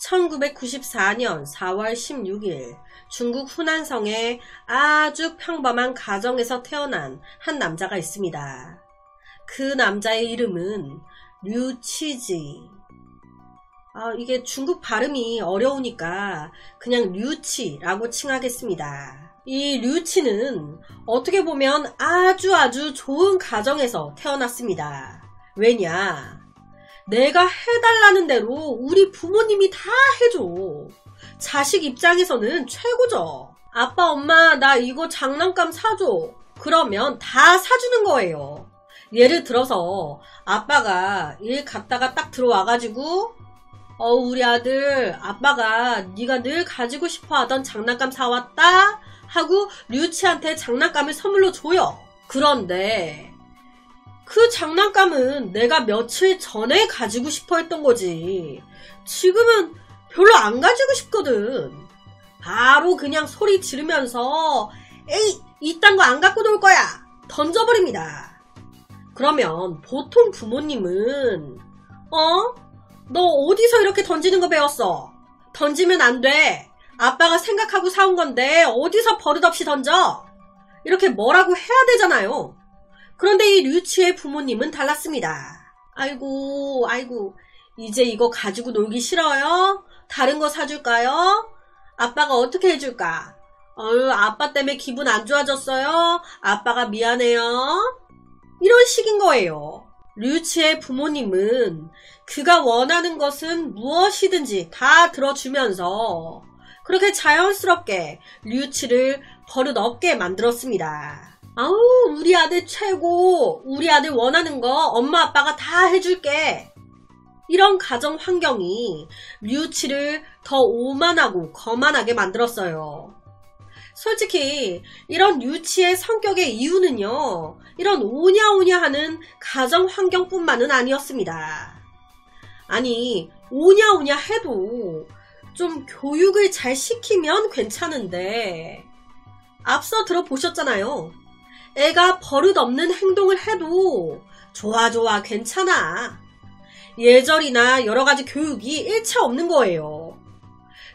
1994년 4월 16일 중국 후난성의 아주 평범한 가정에서 태어난 한 남자가 있습니다. 그 남자의 이름은 류치지. 이게 중국 발음이 어려우니까 그냥 류치라고 칭하겠습니다. 이 류치는 어떻게 보면 아주 좋은 가정에서 태어났습니다. 왜냐? 내가 해달라는 대로 우리 부모님이 다 해줘. 자식 입장에서는 최고죠. 아빠, 엄마, 나 이거 장난감 사줘. 그러면 다 사주는 거예요. 예를 들어서 아빠가 일 갔다가 딱 들어와가지고 우리 아들, 아빠가 네가 늘 가지고 싶어 하던 장난감 사왔다 하고 류치한테 장난감을 선물로 줘요. 그런데 그 장난감은 내가 며칠 전에 가지고 싶어 했던 거지. 지금은 별로 안 가지고 싶거든. 바로 그냥 소리 지르면서 에이, 이딴 거 안 갖고 놀 거야. 던져버립니다. 그러면 보통 부모님은 너 어디서 이렇게 던지는 거 배웠어? 던지면 안 돼. 아빠가 생각하고 사온 건데 어디서 버릇없이 던져? 이렇게 뭐라고 해야 되잖아요. 그런데 이 류치의 부모님은 달랐습니다. 아이고 이제 이거 가지고 놀기 싫어요? 다른 거 사줄까요? 아빠가 어떻게 해줄까? 아빠 때문에 기분 안 좋아졌어요? 아빠가 미안해요. 이런 식인 거예요. 류치의 부모님은 그가 원하는 것은 무엇이든지 다 들어주면서 그렇게 자연스럽게 류치를 버릇없게 만들었습니다. 우리 아들 최고. 우리 아들 원하는 거 엄마 아빠가 다 해줄게. 이런 가정 환경이 류치를 더 오만하고 거만하게 만들었어요. 솔직히 이런 류치의 성격의 이유는요, 이런 오냐오냐 하는 가정 환경뿐만은 아니었습니다. 아니, 오냐오냐 해도 좀 교육을 잘 시키면 괜찮은데 앞서 들어보셨잖아요. 애가 버릇없는 행동을 해도 좋아 괜찮아. 예절이나 여러가지 교육이 일체 없는 거예요.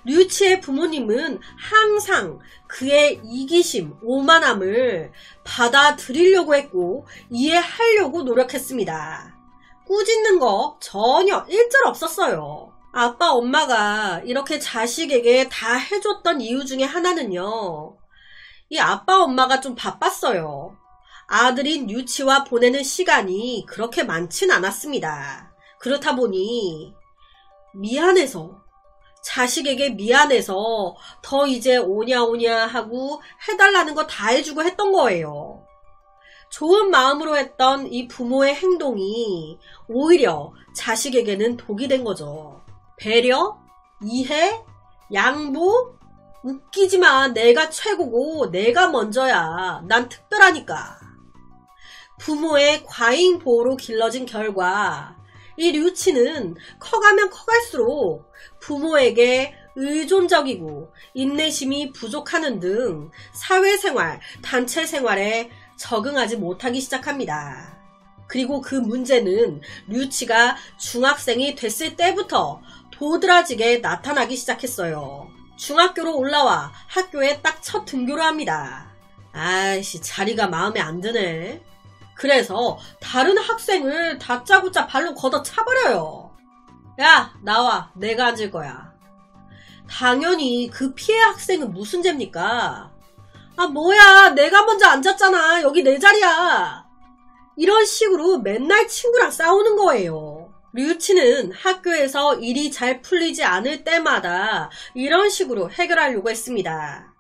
류치의 부모님은 항상 그의 이기심, 오만함을 받아들이려고 했고 이해하려고 노력했습니다. 꾸짖는 거 전혀 일절 없었어요. 아빠, 엄마가 이렇게 자식에게 다 해줬던 이유 중에 하나는요, 이 아빠, 엄마가 좀 바빴어요. 아들인 류치와 보내는 시간이 그렇게 많진 않았습니다. 그렇다 보니 미안해서, 자식에게 미안해서 더 이제 오냐오냐 하고 해달라는 거 다 해주고 했던 거예요. 좋은 마음으로 했던 이 부모의 행동이 오히려 자식에게는 독이 된 거죠. 배려, 이해, 양보, 웃기지마. 내가 최고고 내가 먼저야. 난 특별하니까. 부모의 과잉 보호로 길러진 결과 이 류치는 커가면 커갈수록 부모에게 의존적이고 인내심이 부족하는 등 사회생활, 단체생활에 적응하지 못하기 시작합니다. 그리고 그 문제는 류치가 중학생이 됐을 때부터 도드라지게 나타나기 시작했어요. 중학교로 올라와 학교에 딱 첫 등교를 합니다. 아이씨, 자리가 마음에 안 드네. 그래서 다른 학생을 다짜고짜 발로 걷어 차버려요. 야, 나와. 내가 앉을 거야. 당연히 그 피해 학생은 무슨 죄입니까? 뭐야, 내가 먼저 앉았잖아. 여기 내 자리야. 이런 식으로 맨날 친구랑 싸우는 거예요. 류치는 학교에서 일이 잘 풀리지 않을 때마다 이런 식으로 해결하려고 했습니다.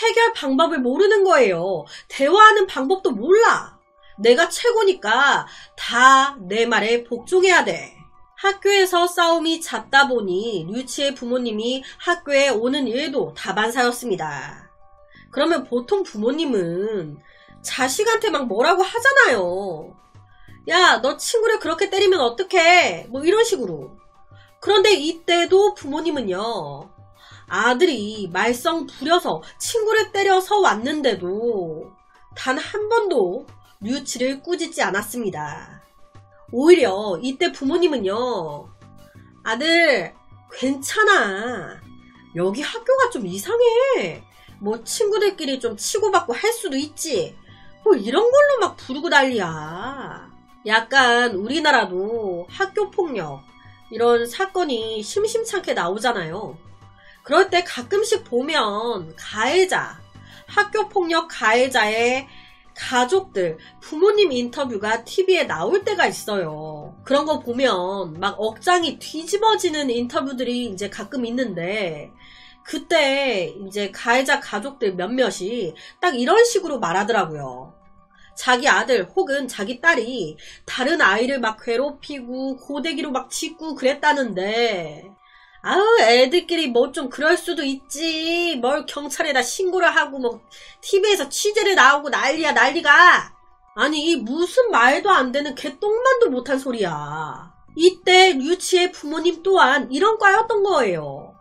해결 방법을 모르는 거예요. 대화하는 방법도 몰라. 내가 최고니까 다 내 말에 복종해야 돼. 학교에서 싸움이 잦다 보니 류치의 부모님이 학교에 오는 일도 다반사였습니다. 그러면 보통 부모님은 자식한테 막 뭐라고 하잖아요. 야, 너 친구를 그렇게 때리면 어떡해? 뭐 이런 식으로. 그런데 이때도 부모님은요, 아들이 말썽 부려서 친구를 때려서 왔는데도 단 한 번도 류치를 꾸짖지 않았습니다. 오히려 이때 부모님은요, 아들, 괜찮아. 여기 학교가 좀 이상해. 뭐 친구들끼리 좀 치고받고 할 수도 있지. 뭐 이런 걸로 막 부르고 난리야. 약간 우리나라도 학교폭력 이런 사건이 심심찮게 나오잖아요. 그럴 때 가끔씩 보면 가해자, 학교폭력 가해자의 가족들, 부모님 인터뷰가 TV에 나올 때가 있어요. 그런 거 보면 막 억장이 뒤집어지는 인터뷰들이 이제 가끔 있는데, 그때 이제 가해자 가족들 몇몇이 딱 이런 식으로 말하더라고요. 자기 아들 혹은 자기 딸이 다른 아이를 막 괴롭히고 고데기로 막 짖고 그랬다는데, 아우 애들끼리 뭐 좀 그럴 수도 있지. 뭘 경찰에다 신고를 하고 뭐 TV에서 취재를 나오고 난리야 난리가. 아니 무슨 말도 안 되는 개똥만도 못한 소리야. 이때 류치의 부모님 또한 이런 과였던 거예요.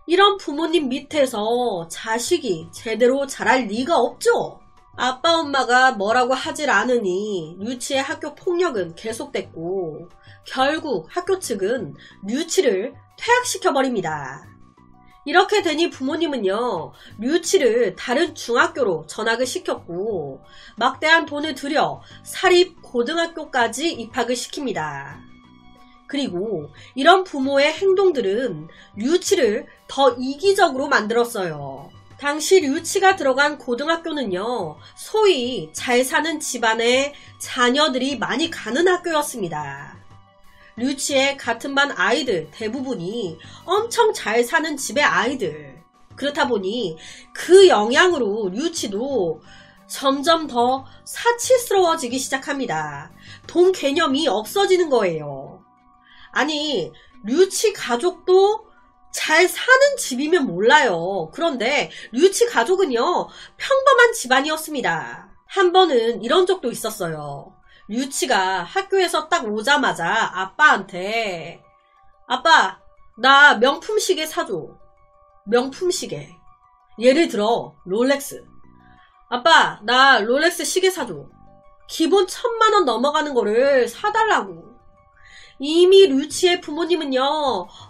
이런 부모님 밑에서 자식이 제대로 자랄 리가 없죠. 아빠 엄마가 뭐라고 하질 않으니 류치의 학교 폭력은 계속됐고 결국 학교 측은 류치를 퇴학시켜버립니다. 이렇게 되니 부모님은요, 류치를 다른 중학교로 전학을 시켰고 막대한 돈을 들여 사립 고등학교까지 입학을 시킵니다. 그리고 이런 부모의 행동들은 류치를 더 이기적으로 만들었어요. 당시 류치가 들어간 고등학교는요, 소위 잘 사는 집안의 자녀들이 많이 가는 학교였습니다. 류치의 같은 반 아이들 대부분이 엄청 잘 사는 집의 아이들. 그렇다 보니 그 영향으로 류치도 점점 더 사치스러워지기 시작합니다. 돈 개념이 없어지는 거예요. 아니, 류치 가족도 잘 사는 집이면 몰라요. 그런데 류치 가족은요, 평범한 집안이었습니다. 한 번은 이런 적도 있었어요. 류치가 학교에서 딱 오자마자 아빠한테 아빠, 나 명품 시계 사줘. 명품 시계. 예를 들어 롤렉스. 아빠, 나 롤렉스 시계 사줘. 기본 1,000만원 넘어가는 거를 사달라고. 이미 류치의 부모님은요,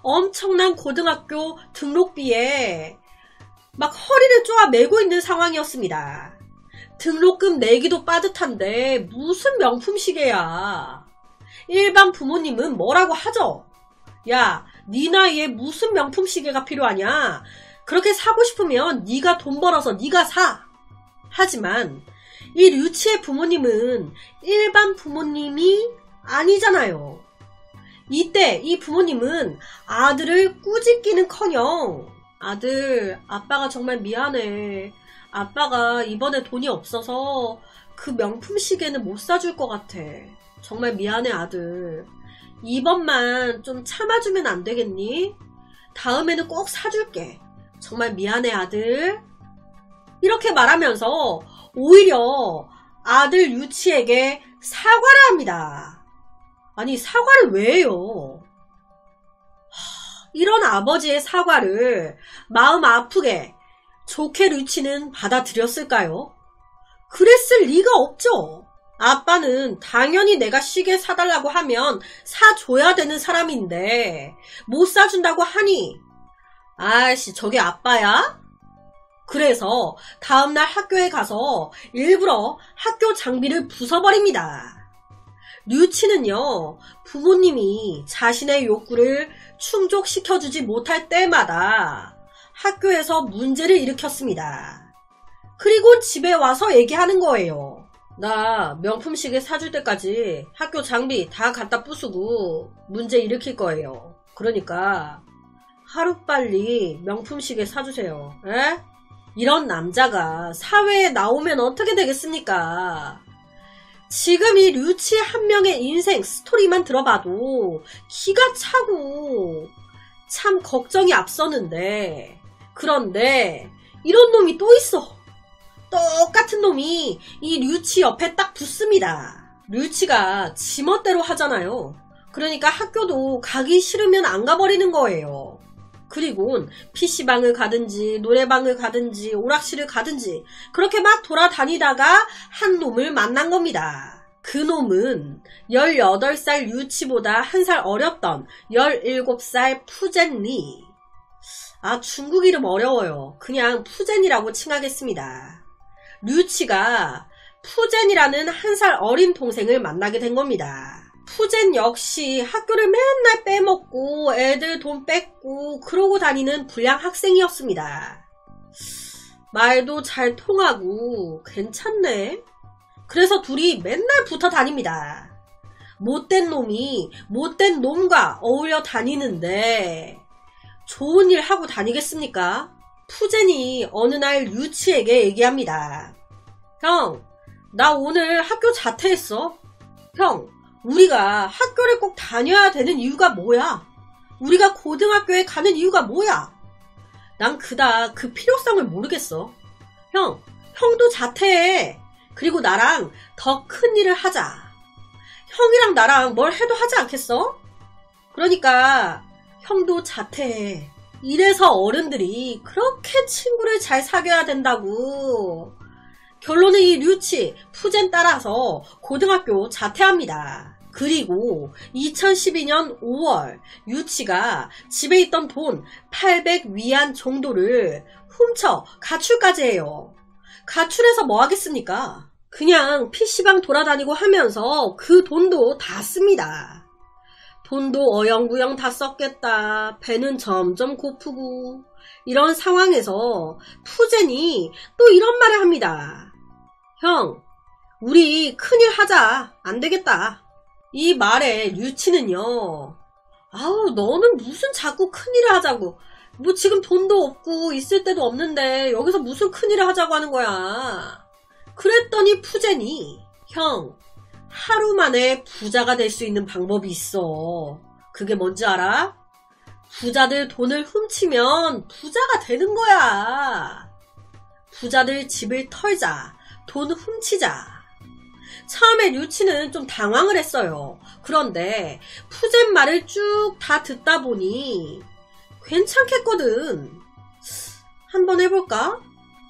엄청난 고등학교 등록비에 막 허리를 쪼아 매고 있는 상황이었습니다. 등록금 내기도 빠듯한데 무슨 명품 시계야. 일반 부모님은 뭐라고 하죠? 야, 네 나이에 무슨 명품 시계가 필요하냐? 그렇게 사고 싶으면 네가 돈 벌어서 네가 사. 하지만 이 류치의 부모님은 일반 부모님이 아니잖아요. 이때 이 부모님은 아들을 꾸짖기는커녕 아들, 아빠가 정말 미안해. 아빠가 이번에 돈이 없어서 그 명품 시계는 못 사줄 것 같아. 정말 미안해 아들. 이번만 좀 참아주면 안 되겠니? 다음에는 꼭 사줄게. 정말 미안해 아들. 이렇게 말하면서 오히려 아들 류치에게 사과를 합니다. 아니 사과를 왜 해요? 이런 아버지의 사과를 마음 아프게 좋게 류치는 받아들였을까요? 그랬을 리가 없죠. 아빠는 당연히 내가 시계 사달라고 하면 사줘야 되는 사람인데 못 사준다고 하니 아이씨 저게 아빠야? 그래서 다음날 학교에 가서 일부러 학교 장비를 부숴버립니다. 류치는요, 부모님이 자신의 욕구를 충족시켜주지 못할 때마다 학교에서 문제를 일으켰습니다. 그리고 집에 와서 얘기하는 거예요. 나 명품 시계 사줄 때까지 학교 장비 다 갖다 부수고 문제 일으킬 거예요. 그러니까 하루빨리 명품 시계 사주세요. 에? 이런 남자가 사회에 나오면 어떻게 되겠습니까? 지금 이 류치 한 명의 인생 스토리만 들어봐도 기가 차고 참 걱정이 앞서는데 그런데 이런 놈이 또 있어. 똑같은 놈이 이 류치 옆에 딱 붙습니다. 류치가 지멋대로 하잖아요. 그러니까 학교도 가기 싫으면 안 가버리는 거예요. 그리고 PC방을 가든지 노래방을 가든지 오락실을 가든지 그렇게 막 돌아다니다가 한 놈을 만난 겁니다. 그놈은 18살 류치보다 1살 어렸던 17살 푸젠리. 중국 이름 어려워요. 그냥 푸젠이라고 칭하겠습니다. 류치가 푸젠이라는 1살 어린 동생을 만나게 된 겁니다. 푸젠 역시 학교를 맨날 빼먹고 애들 돈 뺏고 그러고 다니는 불량 학생이었습니다. 말도 잘 통하고 괜찮네. 그래서 둘이 맨날 붙어 다닙니다. 못된 놈이 못된 놈과 어울려 다니는데 좋은 일 하고 다니겠습니까? 푸젠이 어느 날 류치에게 얘기합니다. 형, 나 오늘 학교 자퇴했어. 형, 우리가 학교를 꼭 다녀야 되는 이유가 뭐야? 우리가 고등학교에 가는 이유가 뭐야? 난 그닥 그 필요성을 모르겠어. 형, 형도 자퇴해. 그리고 나랑 더 큰 일을 하자. 형이랑 나랑 뭘 해도 하지 않겠어? 그러니까 형도 자퇴해. 이래서 어른들이 그렇게 친구를 잘 사귀어야 된다고. 결론은 이 류치, 푸젠 따라서 고등학교 자퇴합니다. 그리고 2012년 5월 류치가 집에 있던 돈 800위안 정도를 훔쳐 가출까지 해요. 가출해서 뭐 하겠습니까? 그냥 PC방 돌아다니고 하면서 그 돈도 다 씁니다. 돈도 어영부영 다 썼겠다. 배는 점점 고프고. 이런 상황에서 푸젠이 또 이런 말을 합니다. 형, 우리 큰일 하자. 안 되겠다. 이 말에 류치는요. 너는 무슨 자꾸 큰일을 하자고. 뭐 지금 돈도 없고 있을 데도 없는데 여기서 무슨 큰일을 하자고 하는 거야. 그랬더니 푸젠이 형, 하루 만에 부자가 될 수 있는 방법이 있어. 그게 뭔지 알아? 부자들 돈을 훔치면 부자가 되는 거야. 부자들 집을 털자. 돈 훔치자. 처음에 류치는 좀 당황을 했어요. 그런데 푸젠 말을 쭉 다 듣다 보니 괜찮겠거든. 한번 해볼까?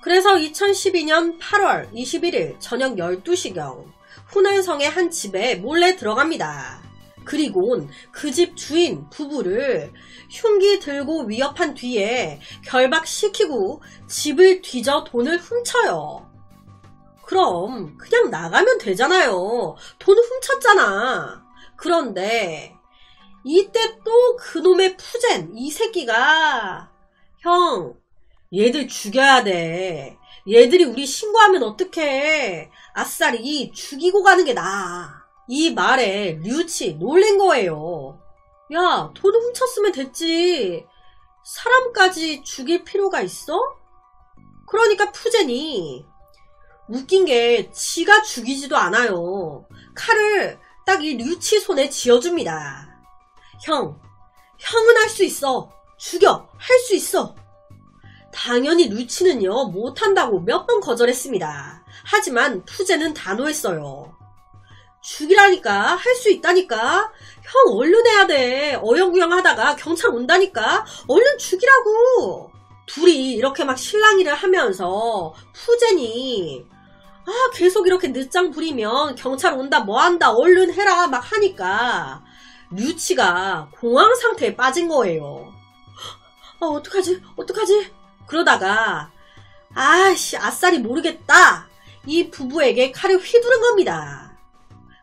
그래서 2012년 8월 21일 저녁 12시경 후난성의 한 집에 몰래 들어갑니다. 그리곤 그 집 주인 부부를 흉기 들고 위협한 뒤에 결박시키고 집을 뒤져 돈을 훔쳐요. 그럼 그냥 나가면 되잖아요. 돈 훔쳤잖아. 그런데 이때 또 그놈의 푸젠 이 새끼가 형, 얘들 죽여야 돼. 얘들이 우리 신고하면 어떡해. 아싸리 죽이고 가는 게 나아. 이 말에 류치 놀란 거예요. 야, 돈 훔쳤으면 됐지. 사람까지 죽일 필요가 있어? 그러니까 푸젠이 웃긴 게 지가 죽이지도 않아요. 칼을 딱 이 류치 손에 쥐어줍니다. 형은 할 수 있어. 죽여. 할 수 있어. 당연히 류치는요 못한다고 몇 번 거절했습니다. 하지만 푸젠은 단호했어요. 죽이라니까. 할 수 있다니까. 형 얼른 해야 돼. 어영부영 하다가 경찰 온다니까. 얼른 죽이라고. 둘이 이렇게 막 실랑이를 하면서 푸젠이 계속 이렇게 늦장 부리면 경찰 온다 뭐한다 얼른 해라 막 하니까 류치가 공황 상태에 빠진 거예요. 어떡하지? 그러다가 아싸리 모르겠다. 이 부부에게 칼을 휘두른 겁니다.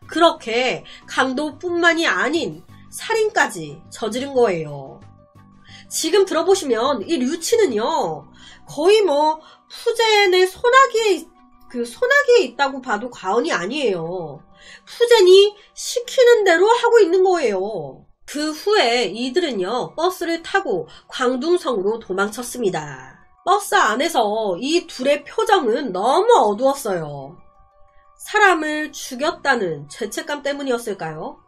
그렇게 강도뿐만이 아닌 살인까지 저지른 거예요. 지금 들어보시면 이 류치는요 거의 뭐 푸젠의 소나기에 있다고 봐도 과언이 아니에요. 푸젠이 시키는 대로 하고 있는 거예요. 그 후에 이들은요 버스를 타고 광둥성으로 도망쳤습니다. 버스 안에서 이 둘의 표정은 너무 어두웠어요. 사람을 죽였다는 죄책감 때문이었을까요?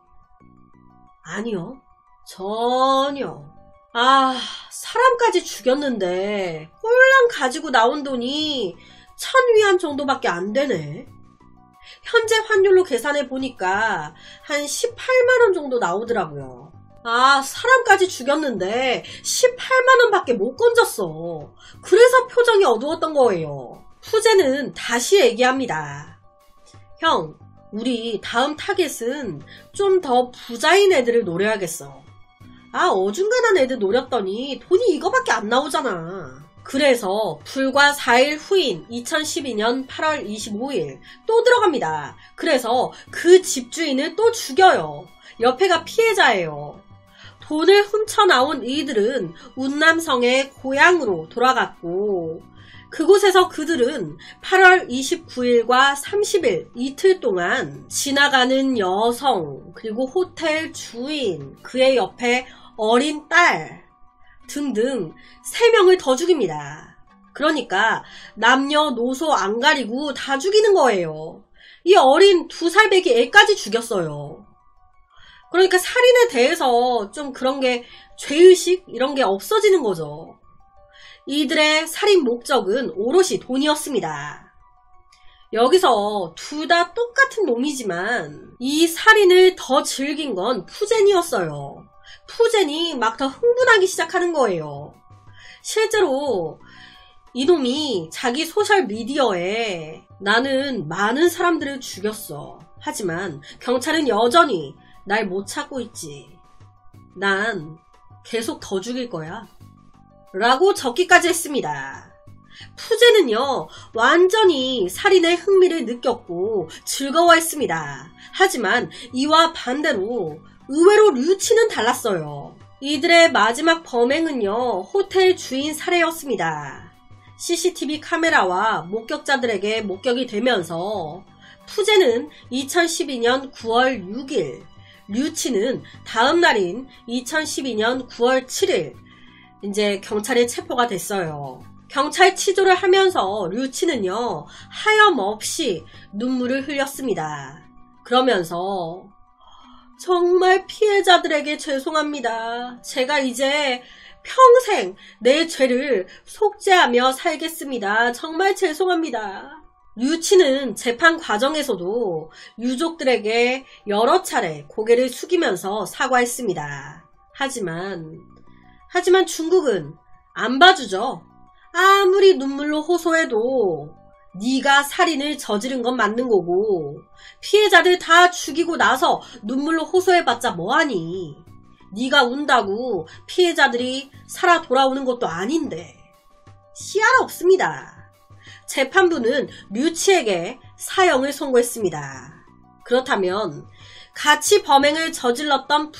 아니요, 전혀. 사람까지 죽였는데 홀랑 가지고 나온 돈이 1000위안 정도밖에 안 되네. 현재 환율로 계산해 보니까 한 18만원 정도 나오더라고요. 사람까지 죽였는데 18만원 밖에 못 건졌어. 그래서 표정이 어두웠던 거예요. 푸젠은 다시 얘기합니다. 형, 우리 다음 타겟은 좀 더 부자인 애들을 노려야겠어. 어중간한 애들 노렸더니 돈이 이거밖에 안 나오잖아. 그래서 불과 4일 후인 2012년 8월 25일 또 들어갑니다. 그래서 그 집주인을 또 죽여요. 옆에가 피해자예요. 돈을 훔쳐나온 이들은 운남성의 고향으로 돌아갔고, 그곳에서 그들은 8월 29일과 30일 이틀 동안 지나가는 여성, 그리고 호텔 주인, 그의 옆에 어린 딸 등등 3명을 더 죽입니다. 그러니까 남녀노소 안 가리고 다 죽이는 거예요. 이 어린 2살 배기 애까지 죽였어요. 그러니까 살인에 대해서 좀 그런 게 죄의식 이런 게 없어지는 거죠. 이들의 살인 목적은 오롯이 돈이었습니다. 여기서 둘 다 똑같은 놈이지만 이 살인을 더 즐긴 건 푸젠이었어요. 푸젠이 막 더 흥분하기 시작하는 거예요. 실제로 이놈이 자기 소셜미디어에 나는 많은 사람들을 죽였어. 하지만 경찰은 여전히 날 못 찾고 있지. 난 계속 더 죽일 거야. 라고 적기까지 했습니다. 푸젠은요, 완전히 살인의 흥미를 느꼈고 즐거워했습니다. 하지만 이와 반대로 의외로 류치는 달랐어요. 이들의 마지막 범행은요, 호텔 주인 살해였습니다. CCTV 카메라와 목격자들에게 목격이 되면서 푸젠은 2012년 9월 6일, 류치는 다음 날인 2012년 9월 7일 이제 경찰에 체포가 됐어요. 경찰 치조를 하면서 류치는요, 하염없이 눈물을 흘렸습니다. 그러면서 정말 피해자들에게 죄송합니다. 제가 이제 평생 내 죄를 속죄하며 살겠습니다. 정말 죄송합니다. 류치는 재판 과정에서도 유족들에게 여러 차례 고개를 숙이면서 사과했습니다. 하지만 중국은 안 봐주죠. 아무리 눈물로 호소해도 네가 살인을 저지른 건 맞는 거고 피해자들 다 죽이고 나서 눈물로 호소해봤자 뭐하니. 네가 운다고 피해자들이 살아 돌아오는 것도 아닌데. 시야가 없습니다. 재판부는 류치에게 사형을 선고했습니다. 그렇다면 같이 범행을 저질렀던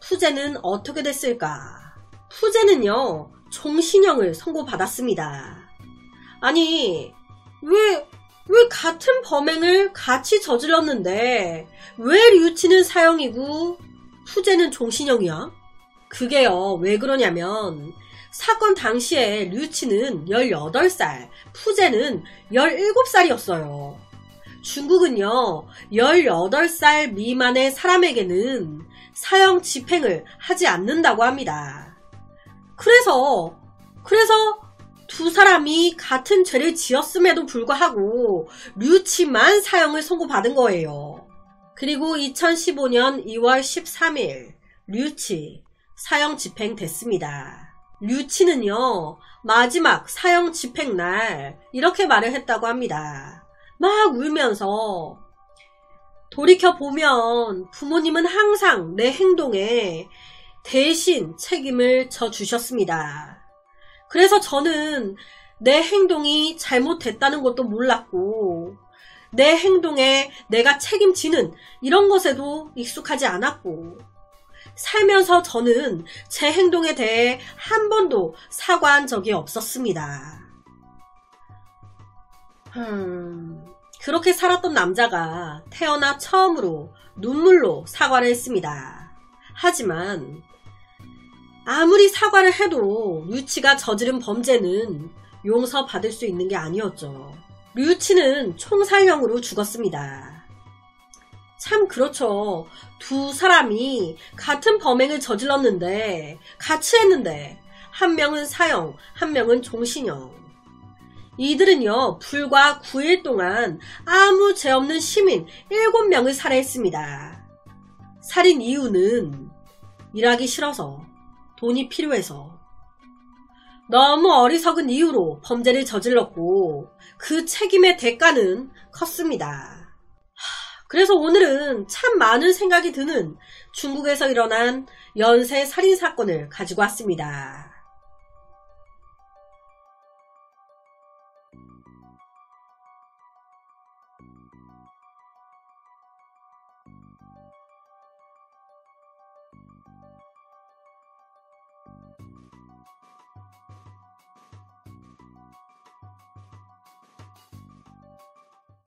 푸젠은 어떻게 됐을까? 푸젠은요, 종신형을 선고받았습니다. 아니, 왜 같은 범행을 같이 저질렀는데 왜 류치는 사형이고 푸젠은 종신형이야? 그게요, 왜 그러냐면 사건 당시에 류치는 18살, 푸젠은 17살이었어요. 중국은요, 18살 미만의 사람에게는 사형 집행을 하지 않는다고 합니다. 그래서 두 사람이 같은 죄를 지었음에도 불구하고 류치만 사형을 선고받은 거예요. 그리고 2015년 2월 13일 류치 사형 집행됐습니다. 류치는요, 마지막 사형 집행날 이렇게 말을 했다고 합니다. 막 울면서 돌이켜보면 부모님은 항상 내 행동에 대신 책임을 져주셨습니다. 그래서 저는 내 행동이 잘못됐다는 것도 몰랐고 내 행동에 내가 책임지는 이런 것에도 익숙하지 않았고 살면서 저는 제 행동에 대해 한 번도 사과한 적이 없었습니다. 그렇게 살았던 남자가 태어나 처음으로 눈물로 사과를 했습니다. 하지만 아무리 사과를 해도 류치가 저지른 범죄는 용서받을 수 있는 게 아니었죠. 류치는 총살형으로 죽었습니다. 참 그렇죠. 두 사람이 같은 범행을 저질렀는데 같이 했는데 한 명은 사형, 한 명은 종신형. 이들은요, 불과 9일 동안 아무 죄 없는 시민 7명을 살해했습니다. 살인 이유는 일하기 싫어서, 돈이 필요해서, 너무 어리석은 이유로 범죄를 저질렀고 그 책임의 대가는 컸습니다. 그래서 오늘은 참 많은 생각이 드는 중국에서 일어난 연쇄 살인 사건을 가지고 왔습니다.